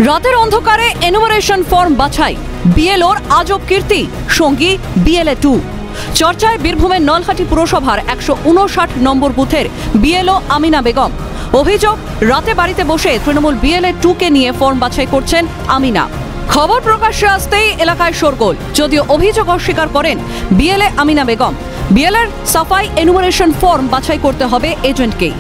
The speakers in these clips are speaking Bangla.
রাতের অন্ধকারে এনুমারেশন ফর্ম বাছাই, বিএলওর আজব কীর্তি, সঙ্গী বিএলএ 2। চর্চায় বীরভূমের নলহাটি পুরসভার 159 নম্বর বুথের বিএলও আমিনা বেগম। অভিযোগ, রাতে বাড়িতে বসে তৃণমূল বিএলএ 2কে নিয়ে ফর্ম বাছাই করছেন আমিনা। খবর প্রকাশ্যে আসতেই এলাকায় শোরগোল, যদিও অভিযোগ অস্বীকার করেন বিএলএ আমিনা বেগম। বিএলএর সাফাই এনুমারেশন ফর্ম বাছাই করতে হবে এজেন্টকেই।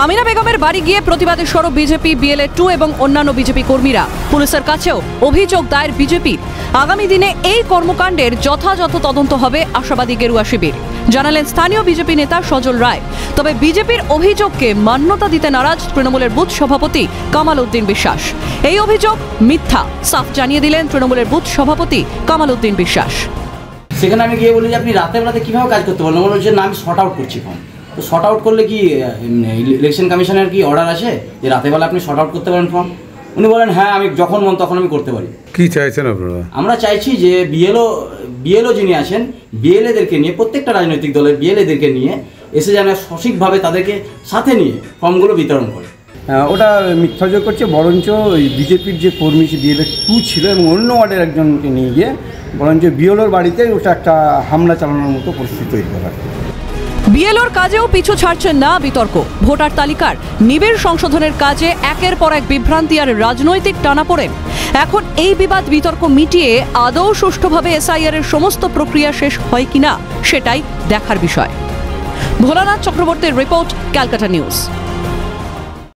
আমিনা বেগমের বাড়ি গিয়ে প্রতিবাদে সরব বিজেপি, বিএলএ 2 এবং অন্যান্য বিজেপি কর্মীরা। পুলিশের কাছেও অভিযোগ দায়ের বিজেপির। আগামী দিনে এই কর্মকাণ্ডের যথাযথ তদন্ত হবে আশাবাদী গেরুয়া শিবির, জানালেন স্থানীয় বিজেপি নেতা সজল রায়। তবে বিজেপির অভিযোগকে মান্যতা দিতে নারাজ তৃণমূলের বুথ সভাপতি কামাল উদ্দিন বিশ্বাস। এই অভিযোগ মিথ্যা সাফ জানিয়ে দিলেন তৃণমূলের বুথ সভাপতি কামাল উদ্দিন বিশ্বাস। সেখানে আমি গিয়ে বলি যে আপনি রাতে বেলাতে কিভাবে কাজ করতে পারলেন? বলছে না, আমি শর্ট আউট করছি ফর্ম। তো শর্ট আউট করলে কি ইলেকশন কমিশনের কি অর্ডার আছে যে রাতে বেলা আপনি শর্ট আউট করতে পারেন ফর্ম? উনি বলেন হ্যাঁ, আমি যখন মন তখন আমি করতে পারি। কি চাইছেন আপনারা? আমরা চাইছি যে বিএলও যিনি আছেন, বিএলএদেরকে নিয়ে, প্রত্যেকটা রাজনৈতিক দলের বিএলএদেরকে নিয়ে এসে যেন সঠিকভাবে তাদেরকে সাথে নিয়ে ফর্মগুলো বিতরণ করে। ওটা মিথ্যাযোগ করছে, বরঞ্চ ওই বিজেপির যে কর্মী বিএলএ 2 ছিল এবং অন্য ওয়ার্ডের একজনকে নিয়ে গিয়ে বরঞ্চ বিএলওর বাড়িতে ওটা একটা হামলা চালানোর মতো পরিস্থিতি তৈরি করা। বিএলওর কাজেও পিছু ছাড়ছেন না বিতর্ক। ভোটার তালিকার নিবিড় সংশোধনের কাজে একের পর এক বিভ্রান্তি আর রাজনৈতিক টানাপোড়েন। এখন এই বিবাদ বিতর্ক মিটিয়ে আদৌ সুষ্ঠুভাবে এসআইআর এর সমস্ত প্রক্রিয়া শেষ হয় কিনা সেটাই দেখার বিষয়। ভোলানাথ চক্রবর্তীর রিপোর্ট, ক্যালকাটা নিউজ।